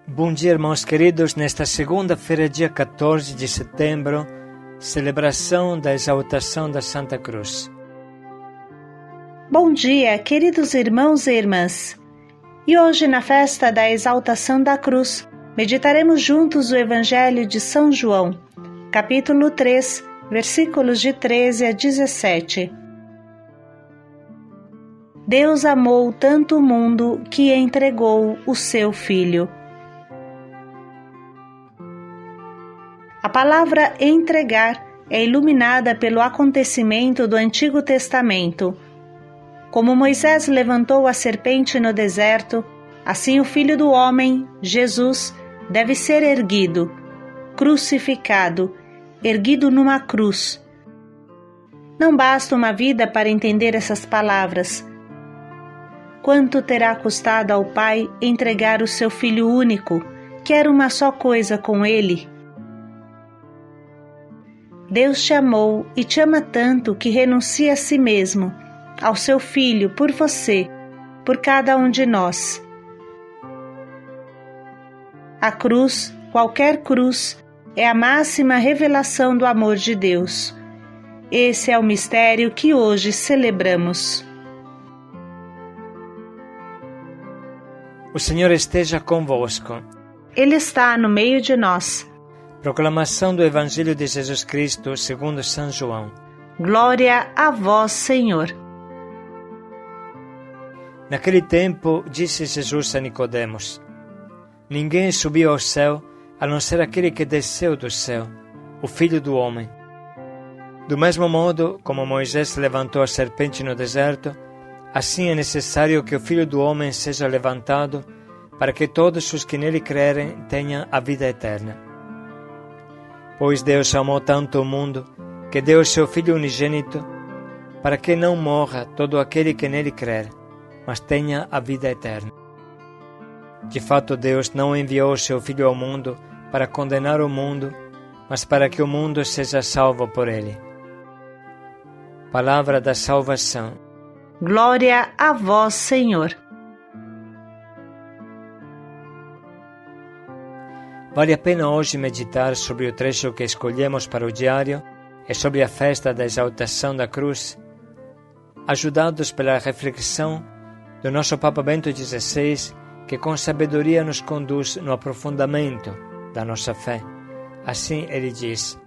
Bom dia, irmãos queridos. Nesta segunda-feira, dia 14 de setembro, celebração da exaltação da Santa Cruz. Bom dia, queridos irmãos e irmãs. E hoje, na festa da exaltação da cruz, meditaremos juntos o Evangelho de São João, capítulo 3, versículos de 13 a 17. Deus amou tanto o mundo que entregou o seu Filho. A palavra entregar é iluminada pelo acontecimento do Antigo Testamento. Como Moisés levantou a serpente no deserto, assim o Filho do Homem, Jesus, deve ser erguido, crucificado, erguido numa cruz. Não basta uma vida para entender essas palavras. Quanto terá custado ao Pai entregar o seu Filho único, que era uma só coisa com Ele? Deus te amou e te ama tanto que renuncia a si mesmo, ao seu Filho, por você, por cada um de nós. A cruz, qualquer cruz, é a máxima revelação do amor de Deus. Esse é o mistério que hoje celebramos. O Senhor esteja convosco. Ele está no meio de nós. Proclamação do Evangelho de Jesus Cristo segundo São João. Glória a vós, Senhor. Naquele tempo, disse Jesus a Nicodemos: Ninguém subiu ao céu, a não ser aquele que desceu do céu, o Filho do Homem. Do mesmo modo, como Moisés levantou a serpente no deserto, assim é necessário que o Filho do Homem seja levantado, para que todos os que nele crerem tenham a vida eterna. Pois Deus amou tanto o mundo, que deu o seu Filho unigênito, para que não morra todo aquele que nele crer, mas tenha a vida eterna. De fato, Deus não enviou o seu Filho ao mundo para condenar o mundo, mas para que o mundo seja salvo por ele. Palavra da salvação. Glória a vós, Senhor. Vale a pena hoje meditar sobre o trecho que escolhemos para o diário e sobre a festa da exaltação da cruz, ajudados pela reflexão do nosso Papa Bento XVI, que com sabedoria nos conduz no aprofundamento da nossa fé. Assim ele diz: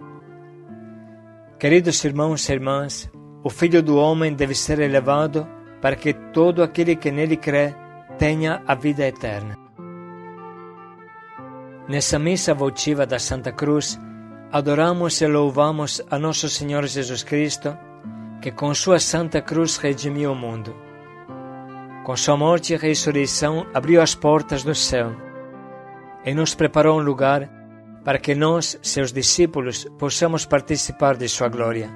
Queridos irmãos e irmãs, o Filho do Homem deve ser elevado para que todo aquele que nele crê tenha a vida eterna. Nessa missa votiva da Santa Cruz, adoramos e louvamos a nosso Senhor Jesus Cristo, que com sua Santa Cruz redimiu o mundo. Com sua morte e ressurreição abriu as portas do céu e nos preparou um lugar para que nós, seus discípulos, possamos participar de sua glória.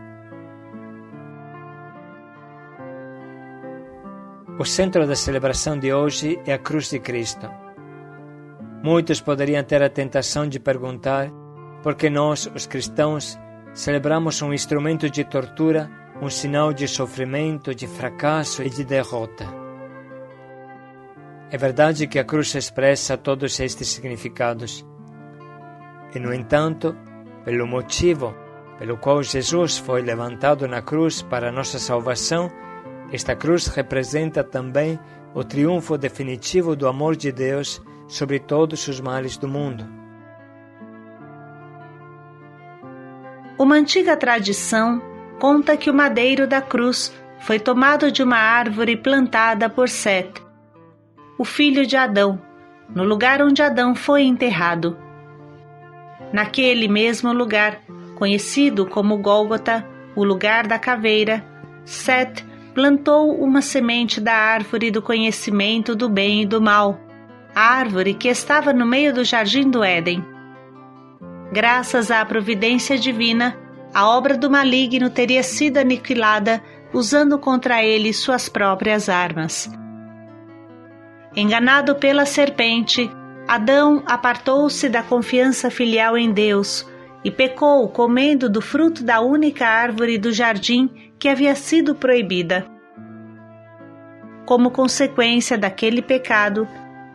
O centro da celebração de hoje é a cruz de Cristo. Muitos poderiam ter a tentação de perguntar por que nós, os cristãos, celebramos um instrumento de tortura, um sinal de sofrimento, de fracasso e de derrota. É verdade que a cruz expressa todos estes significados. E, no entanto, pelo motivo pelo qual Jesus foi levantado na cruz para a nossa salvação, esta cruz representa também o triunfo definitivo do amor de Deus sobre todos os males do mundo. Uma antiga tradição conta que o madeiro da cruz foi tomado de uma árvore plantada por Sete, o filho de Adão, no lugar onde Adão foi enterrado. Naquele mesmo lugar, conhecido como Gólgota, o lugar da caveira, Sete plantou uma semente da árvore do conhecimento do bem e do mal, a árvore que estava no meio do jardim do Éden. Graças à providência divina, a obra do maligno teria sido aniquilada usando contra ele suas próprias armas. Enganado pela serpente, Adão apartou-se da confiança filial em Deus e pecou comendo do fruto da única árvore do jardim que havia sido proibida. Como consequência daquele pecado,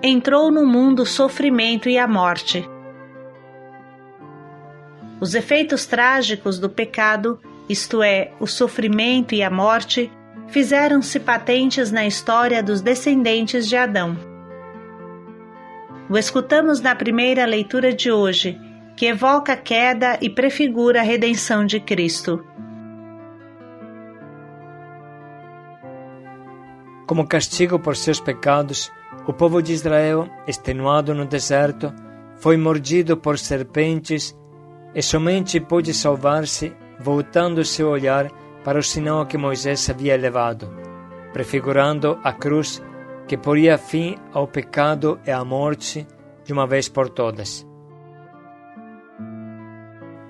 entrou no mundo o sofrimento e a morte. Os efeitos trágicos do pecado, isto é, o sofrimento e a morte, fizeram-se patentes na história dos descendentes de Adão. O escutamos na primeira leitura de hoje, que evoca a queda e prefigura a redenção de Cristo. Como castigo por seus pecados, o povo de Israel, extenuado no deserto, foi mordido por serpentes e somente pôde salvar-se voltando seu olhar para o sinal que Moisés havia levado, prefigurando a cruz que poria fim ao pecado e à morte de uma vez por todas.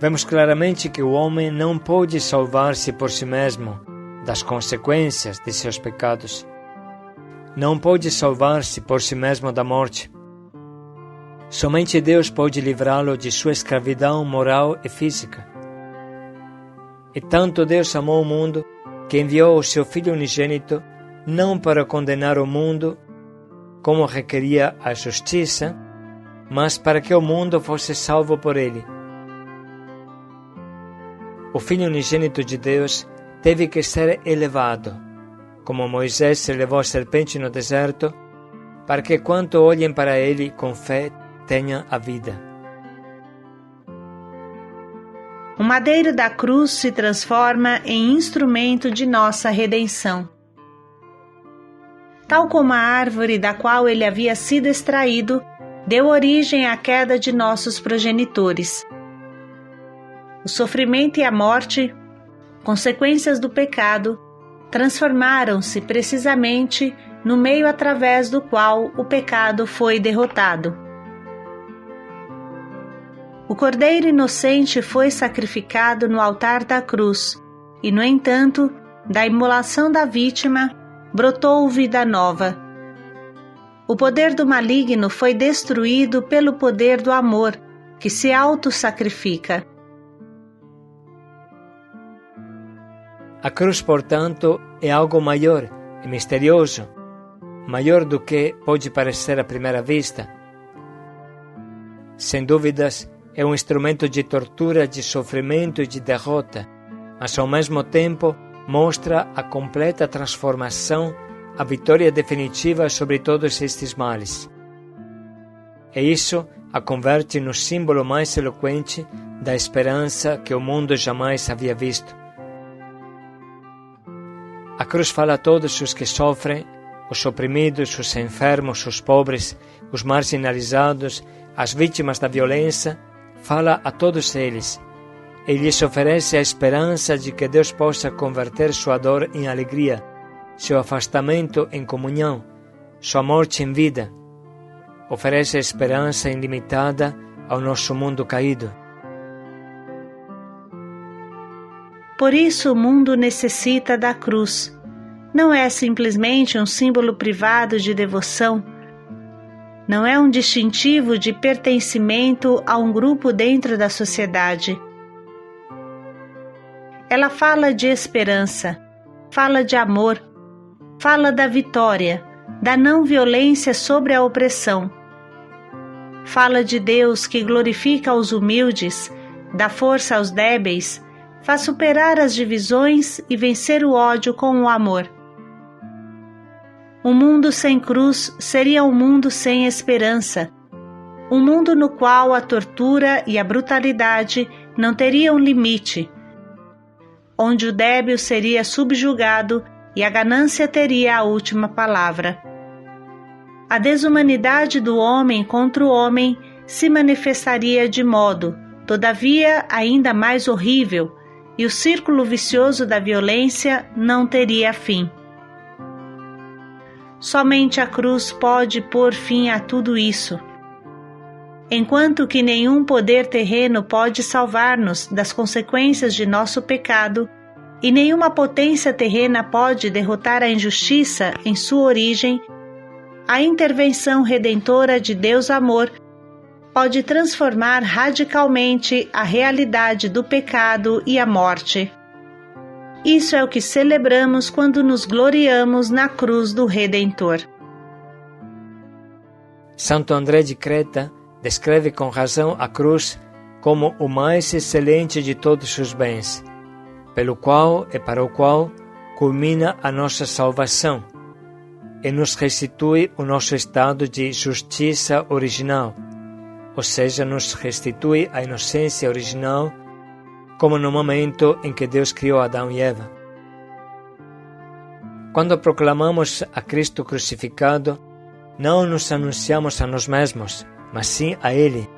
Vemos claramente que o homem não pode salvar-se por si mesmo das consequências de seus pecados. Não pode salvar-se por si mesmo da morte. Somente Deus pode livrá-lo de sua escravidão moral e física. E tanto Deus amou o mundo que enviou o seu Filho unigênito não para condenar o mundo, como requeria a justiça, mas para que o mundo fosse salvo por ele. O Filho unigênito de Deus teve que ser elevado, como Moisés elevou a serpente no deserto, para que quanto olhem para ele com fé tenham a vida. O madeiro da cruz se transforma em instrumento de nossa redenção. Tal como a árvore da qual ele havia sido extraído, deu origem à queda de nossos progenitores. O sofrimento e a morte, consequências do pecado, transformaram-se precisamente no meio através do qual o pecado foi derrotado. O Cordeiro inocente foi sacrificado no altar da cruz e, no entanto, da imolação da vítima, brotou vida nova. O poder do maligno foi destruído pelo poder do amor, que se auto-sacrifica. A cruz, portanto, é algo maior e misterioso, maior do que pode parecer à primeira vista. Sem dúvidas, é um instrumento de tortura, de sofrimento e de derrota, mas ao mesmo tempo mostra a completa transformação, a vitória definitiva sobre todos estes males. E isso a converte no símbolo mais eloquente da esperança que o mundo jamais havia visto. A cruz fala a todos os que sofrem, os oprimidos, os enfermos, os pobres, os marginalizados, as vítimas da violência, fala a todos eles e lhes oferece a esperança de que Deus possa converter sua dor em alegria, seu afastamento em comunhão, sua morte em vida. Oferece a esperança ilimitada ao nosso mundo caído. Por isso o mundo necessita da cruz. Não é simplesmente um símbolo privado de devoção. Não é um distintivo de pertencimento a um grupo dentro da sociedade. Ela fala de esperança, fala de amor, fala da vitória, da não violência sobre a opressão. Fala de Deus que glorifica os humildes, dá força aos débeis, faz superar as divisões e vencer o ódio com o amor. Um mundo sem cruz seria um mundo sem esperança, um mundo no qual a tortura e a brutalidade não teriam limite, onde o débil seria subjugado e a ganância teria a última palavra. A desumanidade do homem contra o homem se manifestaria de modo, todavia, ainda mais horrível, e o círculo vicioso da violência não teria fim. Somente a cruz pode pôr fim a tudo isso. Enquanto que nenhum poder terreno pode salvar-nos das consequências de nosso pecado, e nenhuma potência terrena pode derrotar a injustiça em sua origem, a intervenção redentora de Deus Amor pode transformar radicalmente a realidade do pecado e a morte. Isso é o que celebramos quando nos gloriamos na cruz do Redentor. Santo André de Creta descreve com razão a cruz como o mais excelente de todos os bens, pelo qual e para o qual culmina a nossa salvação e nos restitui o nosso estado de justiça original, ou seja, nos restitui a inocência original, como no momento em que Deus criou Adão e Eva. Quando proclamamos a Cristo crucificado, não nos anunciamos a nós mesmos, mas sim a Ele.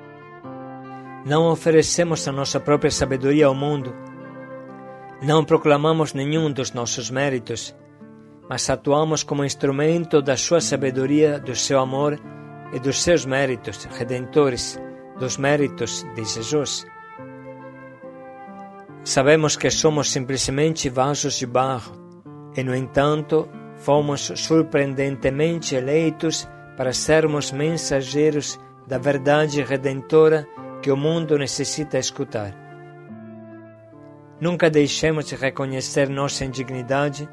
Não oferecemos a nossa própria sabedoria ao mundo. Não proclamamos nenhum dos nossos méritos, mas atuamos como instrumento da sua sabedoria, do seu amor e dos seus méritos redentores, dos méritos de Jesus. Sabemos que somos simplesmente vasos de barro e, no entanto, fomos surpreendentemente eleitos para sermos mensageiros da verdade redentora que o mundo necessita escutar. Nunca deixemos de reconhecer nossa indignidade,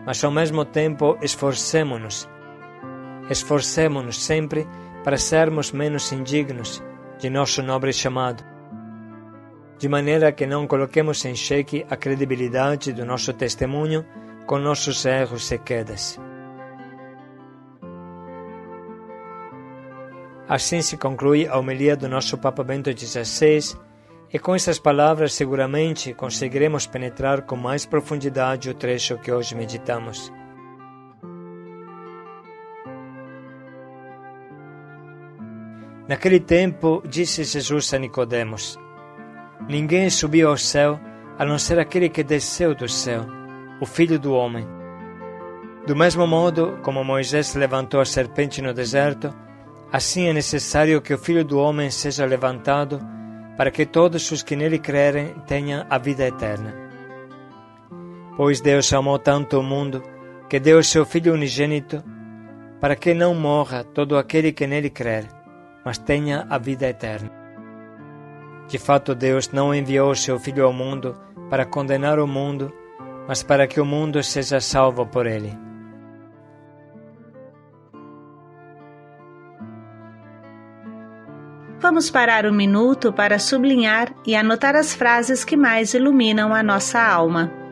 mas ao mesmo tempo esforcemo-nos sempre para sermos menos indignos de nosso nobre chamado, de maneira que não coloquemos em xeque a credibilidade do nosso testemunho com nossos erros e quedas. Assim se conclui a homilia do nosso Papa Bento XVI, e com essas palavras seguramente conseguiremos penetrar com mais profundidade o trecho que hoje meditamos. Naquele tempo, disse Jesus a Nicodemos: Ninguém subiu ao céu, a não ser aquele que desceu do céu, o Filho do Homem. Do mesmo modo como Moisés levantou a serpente no deserto, assim é necessário que o Filho do Homem seja levantado, para que todos os que nele crerem tenham a vida eterna. Pois Deus amou tanto o mundo, que deu o seu Filho unigênito, para que não morra todo aquele que nele crer, mas tenha a vida eterna. De fato, Deus não enviou o seu Filho ao mundo para condenar o mundo, mas para que o mundo seja salvo por ele. Vamos parar um minuto para sublinhar e anotar as frases que mais iluminam a nossa alma.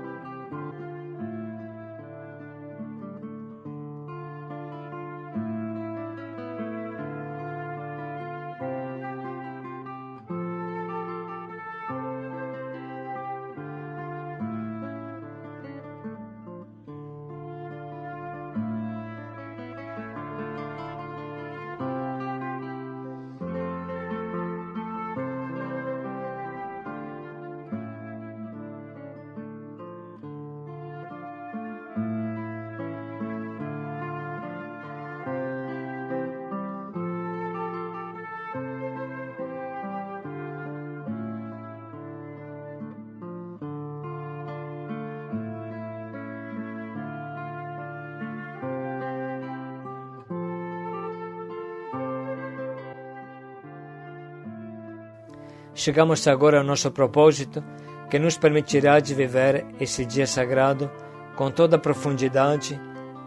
Chegamos agora ao nosso propósito, que nos permitirá de viver esse dia sagrado com toda a profundidade,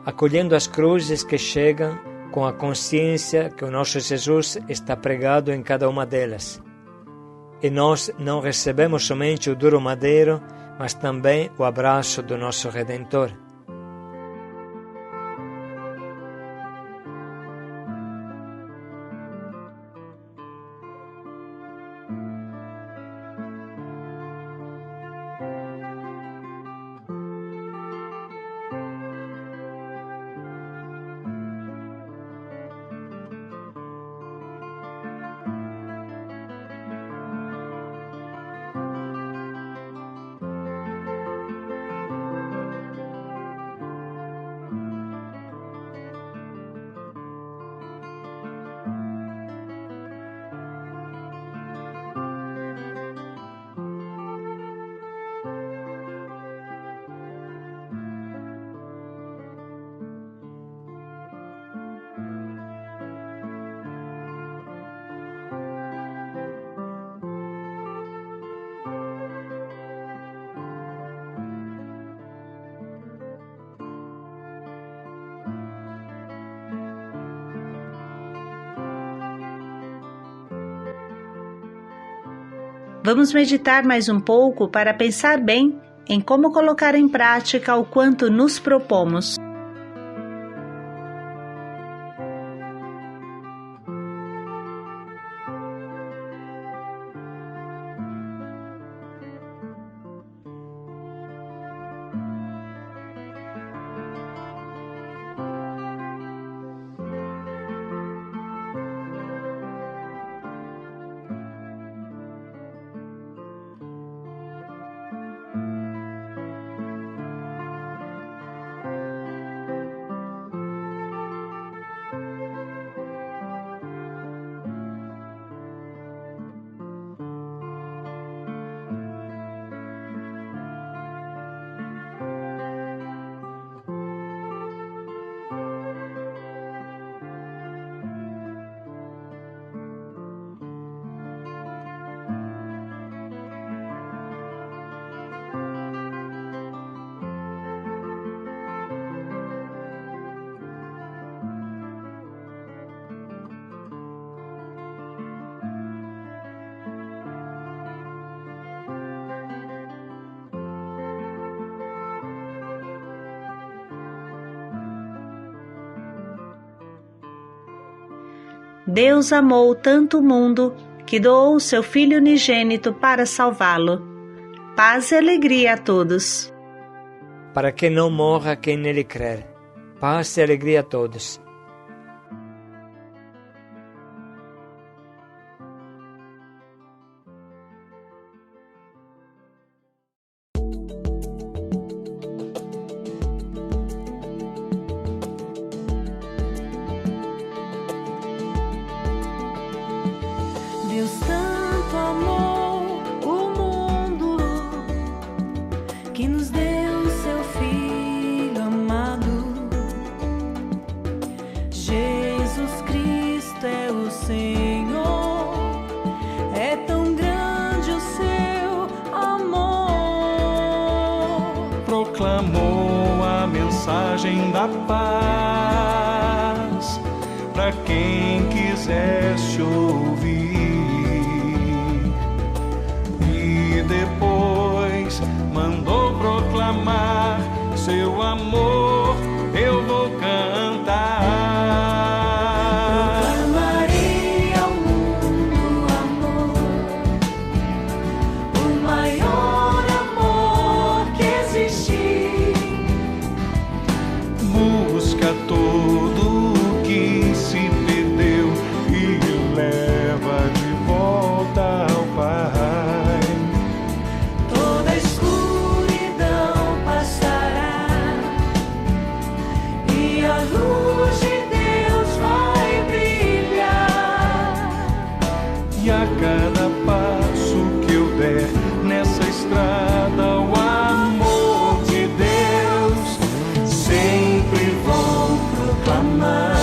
acolhendo as cruzes que chegam com a consciência que o nosso Jesus está pregado em cada uma delas. E nós não recebemos somente o duro madeiro, mas também o abraço do nosso Redentor. Vamos meditar mais um pouco para pensar bem em como colocar em prática o quanto nos propomos. Deus amou tanto o mundo que doou o seu Filho unigênito para salvá-lo. Paz e alegria a todos. Para que não morra quem nele crer. Paz e alegria a todos. Deus tanto amou o mundo que nos deu seu Filho amado. Jesus Cristo é o Senhor, é tão grande o seu amor. Proclamou a mensagem da paz para quem quisesse ouvir. Depois mandou proclamar seu amor, eu vou cantar. Proclamarei ao mundo amor, o maior amor que existe. Busca todo o que se perdeu e leva de volta ao Pai. E a cada passo que eu der nessa estrada, o amor de Deus sempre vou proclamar.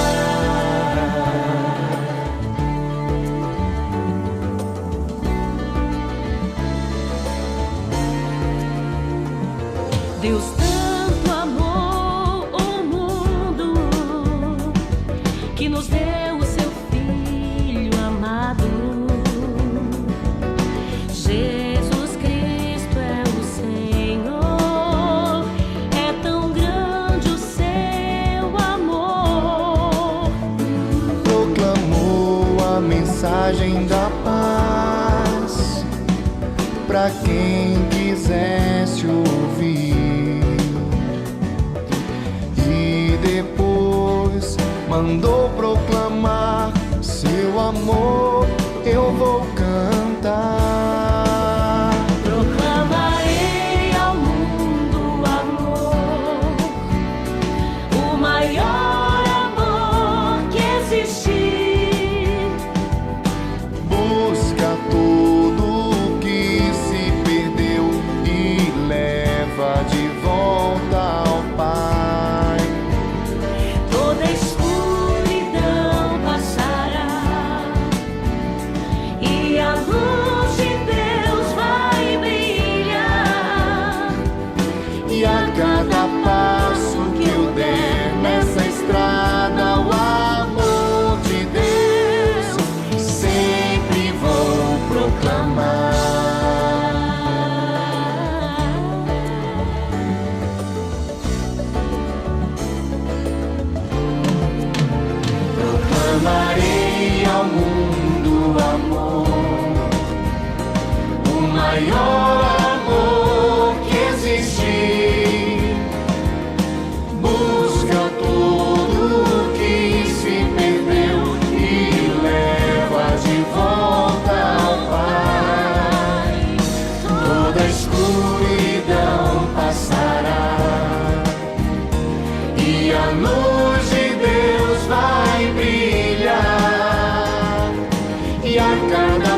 Deus tanto amou o mundo que nos deu o seu Filho amado. Jesus Cristo é o Senhor, é tão grande o seu amor. Proclamou a mensagem da paz para quem quisesse ouvir. E depois mandou proclamar seu amor, eu vou cantar. Proclamarei ao mundo amor, o maior amor que existe. Busca tudo o que se perdeu e leva de volta ao Pai. Toda escuridão passará e a luz e a cada